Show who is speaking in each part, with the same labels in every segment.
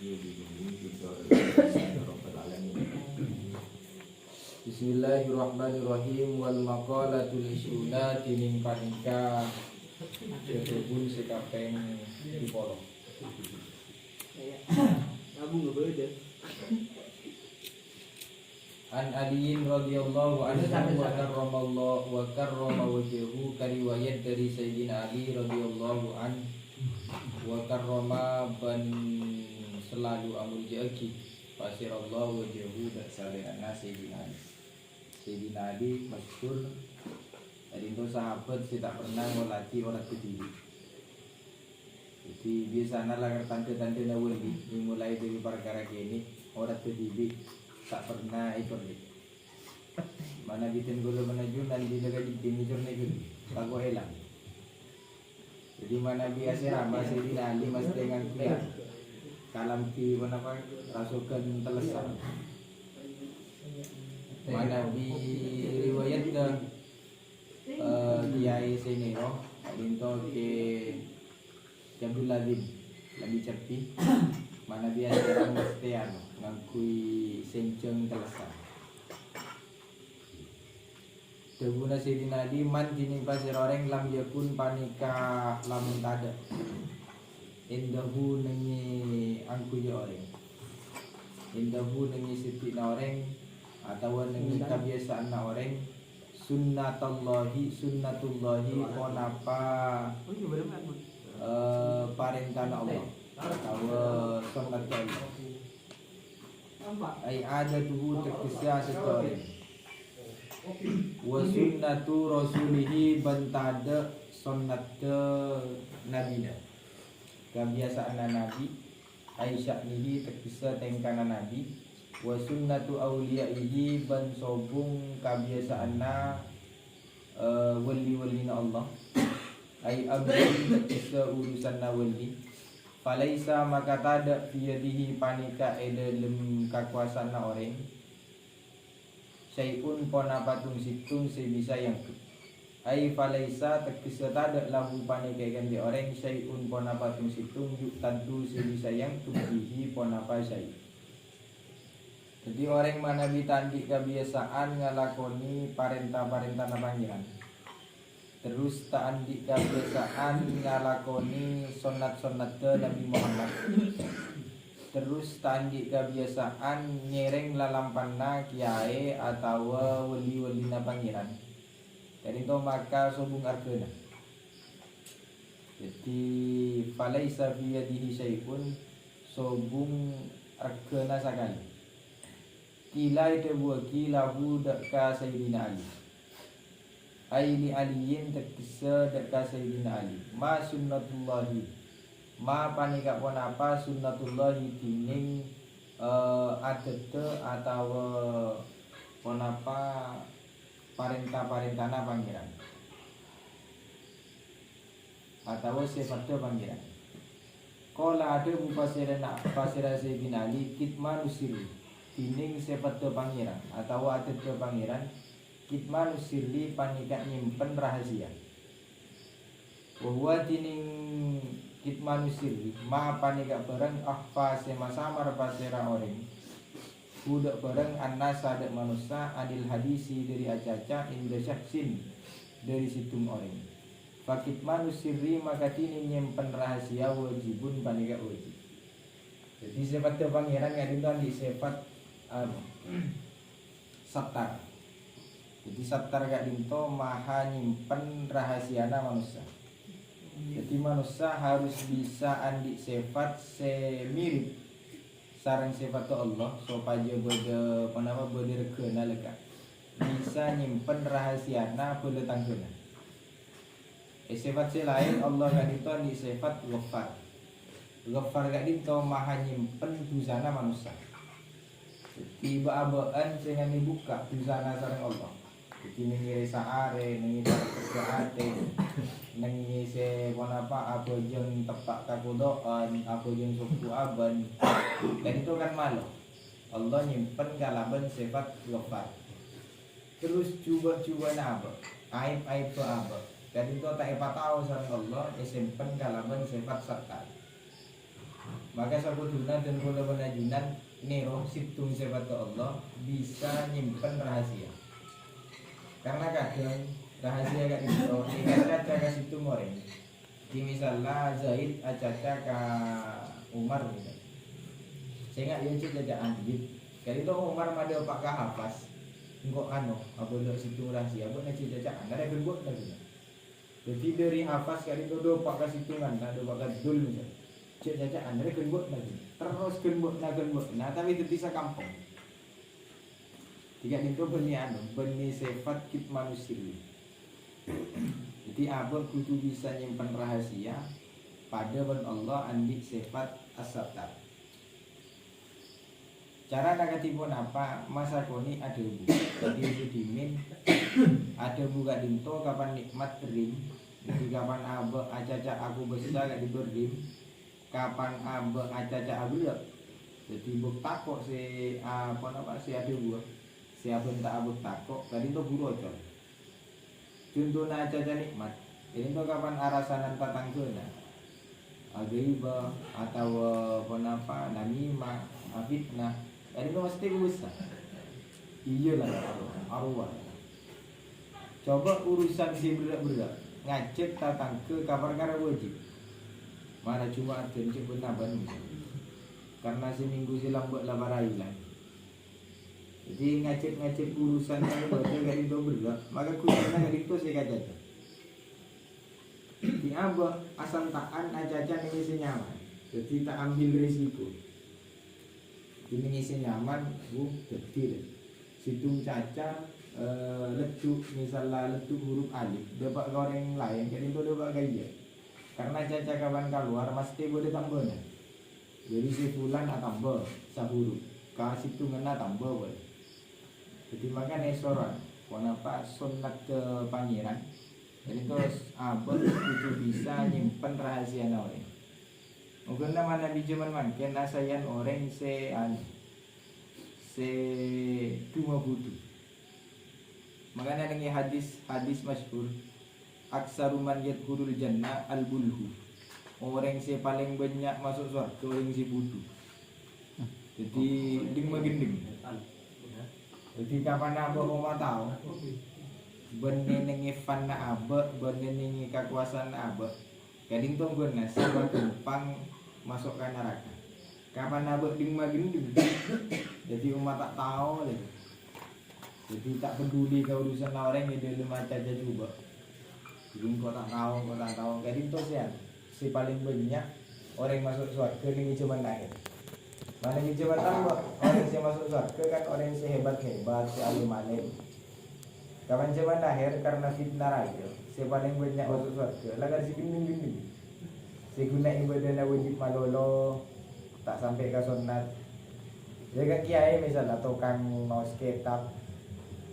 Speaker 1: Bismillahirrahmanirrahim. Wal maqalatul isuna tining panika setubun sekapeng dipolo. An Aliin radhiyallahu anhu wa karrama wajhahu kariwayat dari Sayyidina Ali radhiyallahu anhu wa karrama ban selalu amul jaki fasirallahu wajhahu dak salehana Sayyidina Ali. Sayyidina Ali masyhur dari itu sahabat sih tak pernah ngelatih orang kediri. Jadi biasanya lah tante-tante nawali dimulai dari perkara ini orang kediri tak pernah ikut ni. Mana bikin gula menuju nanti juga bikin jurnal itu lagu hilang. Jadi mana biasa ramah Sayyidina Ali mas dengan dia kalam ki apa rasukan telesam. Mana di riwayat ke kiai sini roh dinto ke Abdul Lazim lebih cepi mana biasa orang mestian ngakui senceng telesa debuna Sayyidina Ali man kini pasir orang lam yakun panika lamun tada indahu nengi angkuy orang indahu nengi siti orang atau nengi kebiasaan orang sunnatullahi konapa parentana Allah atau sunnat Allah ay ada tuhu terkisah sesuatu wa sunnatu rasulihi bantada sunnat nabinya kebiasaan nabi ay sya'nihi terkisah tengkana nabi wa sunnatu awliyaihi ban sobung kebiasaan wali-walina Allah ay abdi terkisah urusan wali falaisa maka tada fiyadihi panika dalam kekuasaan orang syai'un pona patung situng sebisa yang ai falaisa terkisah tada lahu panika ganti orang syai'un pona patung situng yuk tentu sebisa yang tubihi pona pa syai'. Jadi orang mana bitandi kebiasaan ngalakoni parenta-parenta pangeran terus taandi kebiasaan ngalakoni sunat-sunat Nabi Muhammad terus taandi kebiasaan nyereng lalampanna kiai atau wali-walina pangeran dari itu maka sobung arkena jadi falaisa biyadihi syai'un sobung arkena sakali kila itu buah kilahu dakka Sayyidina Ali aini aliyin terkisah dekat Sayyidina Ali ma sunnatullahi ma panika pon apa sunnatullahi tining adete atau pon apa parenta-parentana pangeran atau sifatnya pangeran kala ada pasira Sayyidina Ali kitmanu sirri tining sifatnya pangeran atau adete pangeran kitmanu sirri panika nyimpen rahasia bahwa tining kitmanu sirri ma panika bareng ahfa sema-samar pasera orang budak bareng annas sadak manusia adil hadisi dari acaca inda syaksin dari situng orang fakitmanu sirri maka tining nyimpen rahasia wajibun panika wajib. Jadi sifat pangeran ngadindan di sifat sattar. Jadi sattar gak dinto maha nyimpen rahasiana manusia. Jadi manusia harus bisa andi sifat semirip sarang sifat Allah supaya bode rekena lega bisa nyimpen rahasiana bode tanggena. Sifat lain Allah gak dinto andi sifat Ghaffar. Ghaffar gak dinto maha nyimpen dosana manusia. Tiba-abaan dengan dibuka dosana sarang Allah. Jadi nengi saare, nengi kerjaate, nengi se apa jeng tepak kakudoan, jeng suku aban. Dan itu kan malu. Allah nyimpen kalaban sifat Ghaffar. Terus coba apa? Aib apa? Dan itu tak tahu sareng Allah, simpen kalaban sifat Sattar. Maka sakuduna dan kula penajunan nero situng sifat Allah bisa nyimpen rahasia. Karena kadang rahasia gak itu caca ka situng orang. Di misalnya Zaid acaca ka Umar misalnya. Saya nggak dia jaja anjit. Kali itu Umar mada pak hafaz. Engkau apa lo situng rahasia. Buat nanti jaja anda ada berbuat lagi. Jadi dari hafaz kali itu do pak situngan, ada pak dul misalnya. Cek jaja anda genbot lagi, terus genbot. Nah tapi itu bisa kampung. Tiga itu benih sifat kit manusia. Jadi abang kudu bisa nyimpan rahasia pada ben Allah andi sifat as-sattar. Cara nakatipun apa? Masa koni ada bu. Jadi sudimin ada buka dinto kapan nikmat rim. Jadi kapan abang acaca aku besar gak diberim. Kapan abang acaca abang jadi buk takok si si ada buah si abang tak abang takok tadi itu buru ocol contohnya acaca nikmat ini tuh kapan arasanan patang kena agaiba atau namimah fitnah tadi itu mesti besar iya lah arwah coba urusan si berak ngajak tatang ke kapan karena wajib mana cuma ada cek benaban karena seminggu silam buat laparai lah jadi ngacip urusan yang baca gak itu berat maka kuncinya gak itu saya kaca di abah asal taan aja ngisi nyaman jadi tak ambil risiko ini ngisi nyaman detil situng caca letuk misalnya letuk huruf alif dapat goreng lain jadi itu dapat gaya karena caca kawan keluar mesti boleh tambahnya jadi si fulan tambah sahuru kasih tu ngena tambah boleh jadi makanya soran kenapa sunat ke pangeran jadi terus abang itu bisa nyimpen rahasia nawe mungkin nama nabi zaman makin nasayan orang se cuma butuh makanya dengan hadis masyhur aksaruman yadkhulul jannah al-bulhu. Orang yang paling banyak masuk surga orang yang butuh. Jadi ding magending. Jadi kapan abah mau tahu? Benih nengi fan na abah, benih nengi kekuasaan abah. Kadang tunggu nasi gampang masuk ke neraka. Kapan abah ding magending? Jadi umat tak tahu lagi. Jadi tak peduli ke urusan orang yang dia lemah saja juga. Jadi kau tak tahu, jadi itu si paling banyak orang masuk surga ini cuma akhir. Mana ni cuma tahu orang yang masuk surga kan orang yang hebat si alim. Kapan cuma akhir karena fitnah raja, si paling banyak masuk surga. Lagar si gending, si guna ibadah wajib malolo tak sampai ke sunat. Jaga kiai misalnya tukang maus kitab,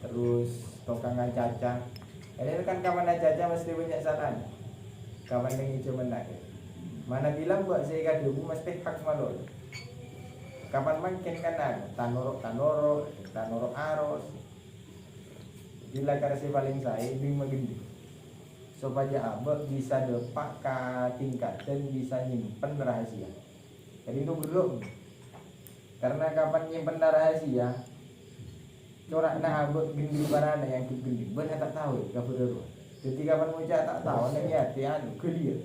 Speaker 1: terus tukang caca. Ini kan kawan aja mesti banyak saran. Kawan yang cuma nak. Mana bilang buat saya kado mesti hak malu. Kapan makin kan tanorok aros. Bila karena paling saya ini magindi. Supaya abah bisa dapat ke tingkat dan bisa nyimpen rahasia. Jadi itu belum. Karena kapan nyimpen rahasia corak nak abot gending barana yang gending benar tak tahu kapur. Jadi kapan muncak tak tahu nak ya tian clear.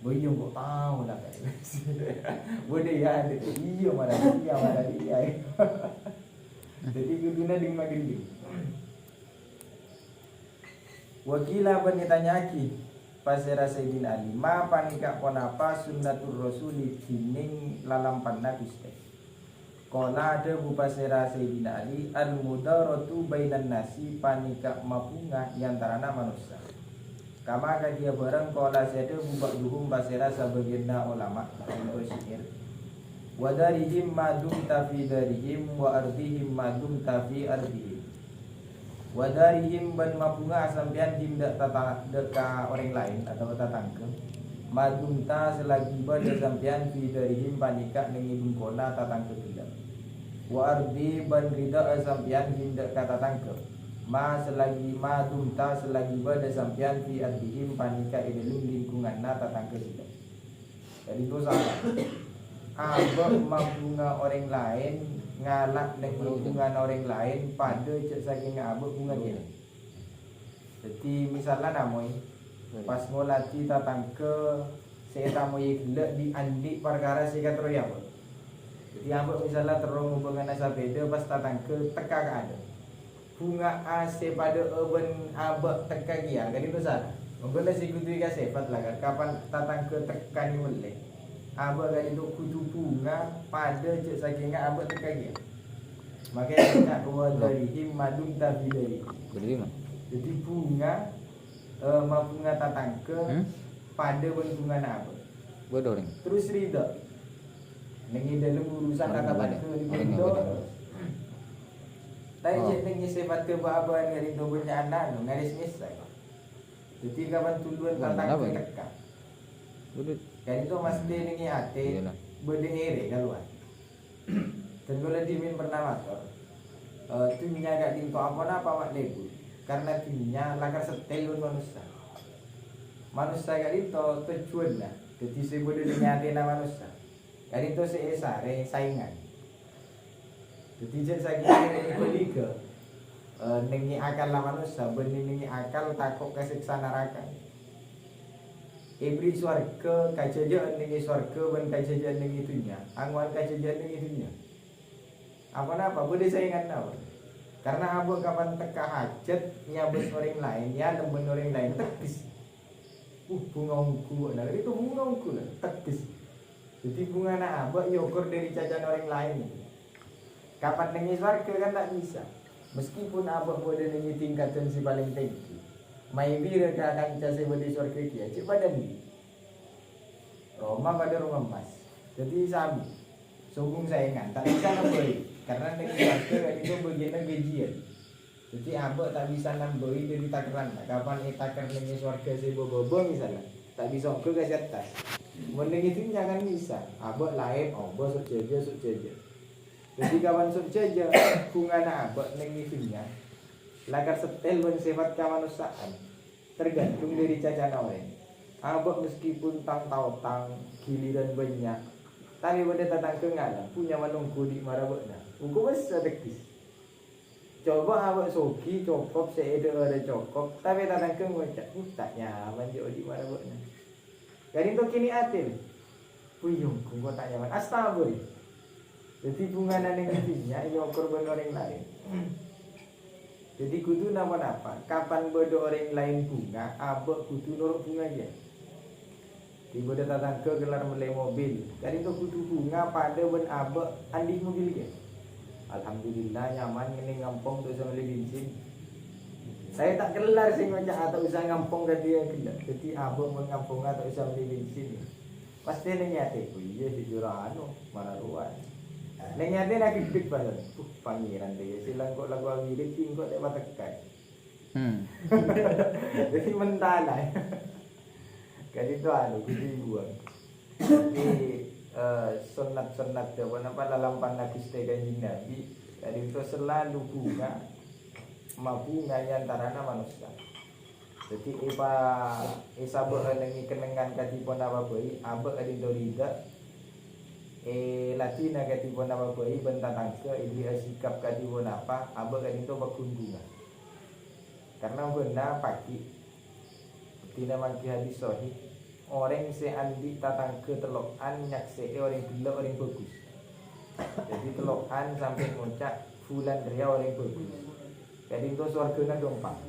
Speaker 1: Boyong kok tahu lah kan. Boleh ya iya mana dia. Jadi guna ding magending. Wakila ditanyaki pasera Sayyidina Ali, ma panika konapa sunnatur rasuli dining lalampan Nabi stek. Kola ada bupasera Sayyidina Ali al-mudaratu bainan nasi panika mapunga yantarana manusia. Kama dia barang kola ada bubak duhum pasera sebagianna ulama untuk sihir. Wadarihim madum tafi darihim wa ardihim madum tafi ardihim. Wadarihim ban mapunga sampean dimdak deka orang lain atau tatangke. Madum ta selagi pada sampean fi darihim panika nengibun kola tatangke tidak. Wa ardi ban rida sampian hindak kata tangkep ma selagi ma dumta selagi pada sampian fi ardihim panika dalam lingkungan nata tangkep tidak. Jadi itu salah abek bunga orang lain ngalak dengan hubungan orang lain pada cek saking abek bunga dia. Jadi misalnya namoi pas ngolati tatangke saya tamoy gelek di andi perkara sika terus ya. Jadi abek misalnya terus hubungan asa beda pas tatangke teka ada. Bunga ase pada urban abek teka dia kan itu salah. Mungkin si kudu ka sifat lah kan kapan tatangke tekan mulai. Abek kan itu kudu bunga pada cek saking abek teka dia. Makanya nak wa dari madum tabidari. Jadi bunga bunga tatangke pada bunga apa?
Speaker 2: Bodoh ring.
Speaker 1: Terus rida. Nengi dalam urusan tatangke di bodoh. Tapi cek nengi sifat kebahaban dari itu punya anak nu ngaris misai. Jadi kapan tuluan tatangke teka.
Speaker 2: Bodoh.
Speaker 1: Kan itu mesti nengi ate berdiri keluar. Dan kalau dimin pernah masuk, timnya gak dinto apa mak lebu. Karena timnya lakar setelun manusia. Manusia gak dinto tujuan lah. Jadi saya boleh dengar manusia. Gak dinto seesare saingan. Jadi saya kira beli ke nengi akal lah manusia, benih nengi akal takut kesiksa neraka. Ibri swarga kajajaan nengi swarga ben kajajaan nengi dunia. Angwan kajajaan nengi dunia. Apa boleh saingan apa? Karena abu kapan teka hajat nyabes orang lain ya lembun orang lain tekis. Bunga ungu, nah itu bunga ungu lah tekis. Jadi bunga nak abu yokur dari jajan orang lain. Kapan nengi swarga kan tak bisa. Meskipun abu boleh nengi tingkatan si paling tinggi. Maybe reka akan jasa boleh swarga kia. Cik pada ni. Roma pada rumah emas. Jadi sami. Sungguh saingan tak bisa nambah. Karena nengi swarga itu bagiannya gajian. Jadi abek tak bisa nambahi dari takaran. Kapan takar nengi swarga si bobo misalnya, tak bisa ke atas. Mending itu jangan bisa. Abek lain, bos sok jaja. Jadi kawan sok jaja, bunga na abek nengi dunia. Lakar setel ben sifat kemanusiaan. Tergantung dari caca orang. Abek meskipun tang giliran banyak. Tapi pada tatang kengalah punya menunggu di marabekna. Ugo besar dekis. Coba awak soki cokop ada cokop, tapi tatang keng ngocak tak nyaman je di marabekna. Jadi tu kini atil. Puyung kungko tak nyaman. Astaga. Jadi bunga nang intinya yo korban orang lain. Jadi kudu napa-napa. Kapan bodo orang lain bunga, abek kudu nurut bunga aja. Tiba dah datang ke gelar melai mobil. Kali itu kudu bunga pada ben abek andi mobil ke. Alhamdulillah nyaman ini ngampung tu usah beli bensin. Saya tak kelar sih ngajak atau usah ngampung ke dia kelar. Jadi abek mengampung atau usah beli bensin. Pasti nengyate. Oh iya si Jurano mana ruan. Nengyate nak kipik pasal. Pangeran dia silang kok lagu awirit kok tak batekai. Jadi mentalai. Kan itu kudu buang. Jadi sunat apa dalam panakis kanjeng Nabi. Jadi itu selalu bunga antarana manusia. Jadi sabar nengi kenengan katipun apa bayi, abek adi dolida. Latina katipun apa bayi bentatangke ibli sikap katipun apa, abek adi itu bakun bunga. Karena benar pagi tidak mangki hadis sahih. Orang seandi tatang ke telokan nyakse orang gila orang bagus. Jadi telokan sampai ngucap fulan ria orang bagus. Jadi itu suargana gampang.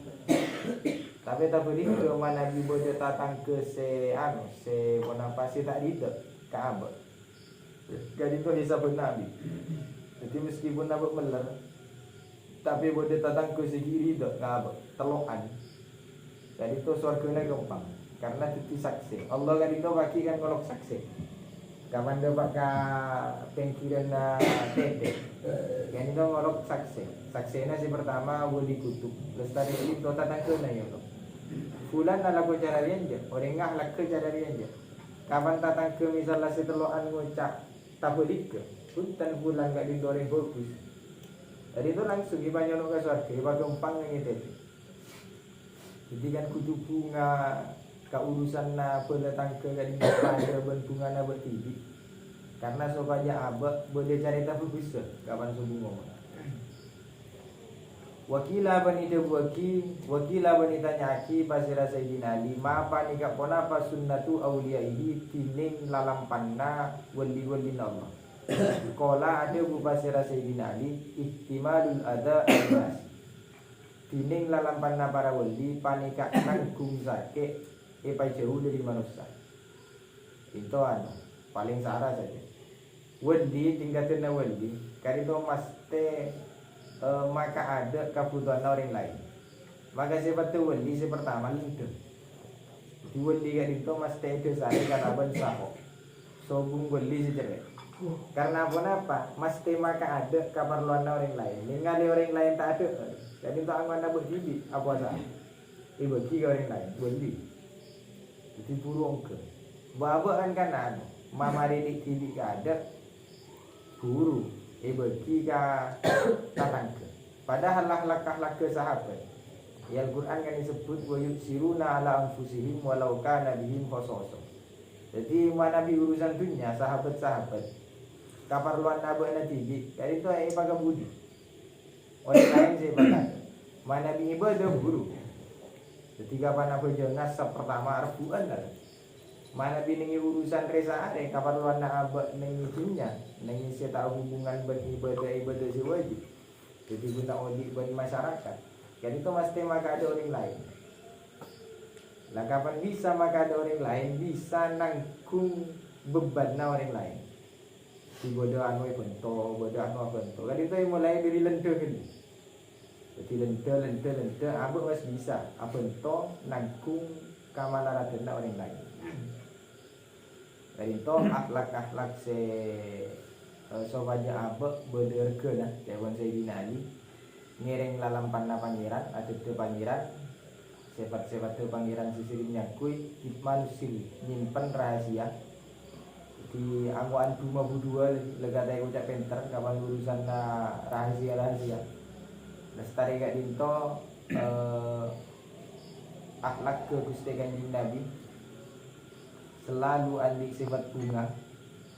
Speaker 1: Tapi tak beri ke mana di bodoh tatang ke se bonapa si tak didak ke abad. Jadi itu hisab Nabi. Jadi meskipun abad meler, tapi bodoh tatang ke se kiri dak ke abad telokan. Jadi itu suargana gampang. Karena itu saksi. Allah kan itu bagi kan kolok saksi. Kapan dia pakai pengkiran tete. Kan itu ngolok saksi. Saksinya si pertama boleh kutub. Lestari itu tatang kena ya. Fulan lagu cara dia je. Orang ngah lagu cara dia je. Kapan tatang ke misalnya si teloan ngucap tak boleh ke. Punten bulan gak didoreng bagus. Jadi itu langsung ibadah ke surga. Ibadah gampang yang itu. Jadi kan kudu bunga. Kaurusan na pendatang ke gading pada ben bunga na bertibi. karena supaya abek boleh cari tahu bisa kapan subuh ngomong. Wakila bani tanyaki pasira Sayyidina Ali ma panika pona pas sunnatu awliyaihi tining lalampanna wali Allah. Kola ada bu pasira Sayyidina Ali ihtimalul ada al-nas. Tining lalampanna para wali panika nanggung sakit jauh dari manusia. Itu paling sarah saja. Wali tingkatnya wali karena mesti maka ada kebutuhan orang lain. Maka sifat wali pertama itu. Di wali kan itu mesti ada saya karena bensaho. Sobung wali saja. Karena apa? Mesti maka ada keperluan orang lain. Ningali orang lain tak ada. Jadi itu angin nak berjibi apa sah? Bagi orang lain wali. Itu burung ke. Bawa kan mamari tidak ada guru. Bagi ka datang ke. Padahal lakah ke sahabat. Ya Al-Quran kan disebut wa yusiruna ala anfusihim walau kana bihim khasasah. Jadi Nabi urusan dunia sahabat-sahabat kaparluan nabi nanti dari itu pakai budi. Orang lain saya pakai. Nabi ibadah guru. Ketika Nabi Jonas pertama arfuan lah. Mana biningi urusan resa ada kaparluan nak abak nengi dunia nengi saya tahu hubungan beribadah si wajib. Jadi guna audit bagi masyarakat. Jadi itu mesti maka ada orang lain. Lah kapan bisa maka ada orang lain bisa nanggung beban orang lain. Si bodoh anu bento, bodoh anu bento. Kan itu mulai dari lenteh ini. Jadi lenteh, abak masih bisa. Bento nanggung kamalaradena orang lain. Dari itu akhlak se sobaja abek berderga lah dewan Sayyidina Ali ngereng lalam panna pangeran ada te pangeran sifat pangeran sisirin nyakui hikman sil nyimpen rahasia di angguan duma budua lega daya ucap penter kapan urusan rahasia lestari gak dinto akhlak ke Gusti Kanjeng Nabi selalu andik sifat bunga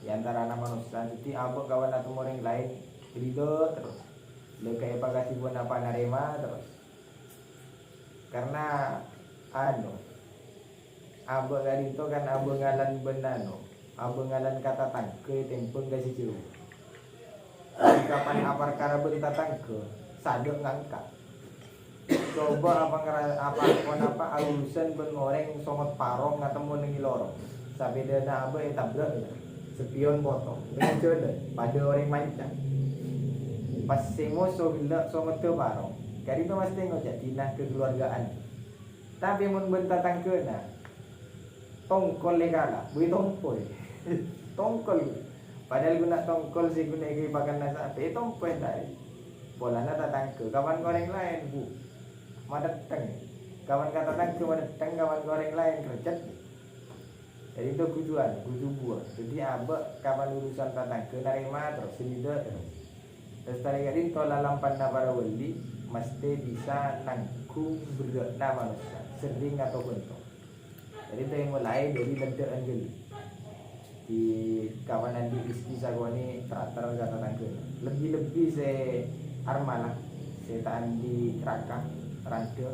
Speaker 1: di antara anak manusia. Jadi abang kawan atau orang lain ridho terus lekai pagasi buat apa narema terus karena abang kali itu kan abang ngalan benano abang ngalan kata tangke tempeng kasih jauh kapan apar karena berita tangke sadok ngangkat coba apa alusan ben orang songot parong ngatemu nengi lorong sampai dana apa yang tabrak sepion potong dengan jodoh pada orang mancang pas semua bila songot tu parong kali itu mesti ngojak dinah kekeluargaan tapi mun bentar tangkena tongkol legala bui tongkol tongkol padahal guna tongkol si guna igi pakan nasa tapi tongkol dari bola nata tangke kawan goreng lain bu madateng kawan kata tangke madateng kawan goreng lain kerjat. Jadi itu kudu buah. Jadi abak kapan urusan tentang kenarima terus tidak terus tadi kadin tola lampan para wali mesti bisa nanggung berdoa manusia sering atau bentuk. Jadi itu yang mulai dari bentuk anggel di kawanan di istri sagwani teratar kata tangke lebih saya armana saya tahan di raka randa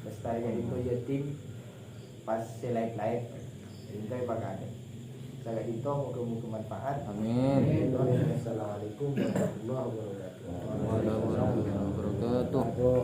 Speaker 1: terus tadi kadin itu yatim pas selait-lait Intai pakade. Saya itu muka-muka manfaat.
Speaker 2: Amin.
Speaker 1: Assalamualaikum warahmatullahi wabarakatuh.
Speaker 2: Warahmatullahi wabarakatuh.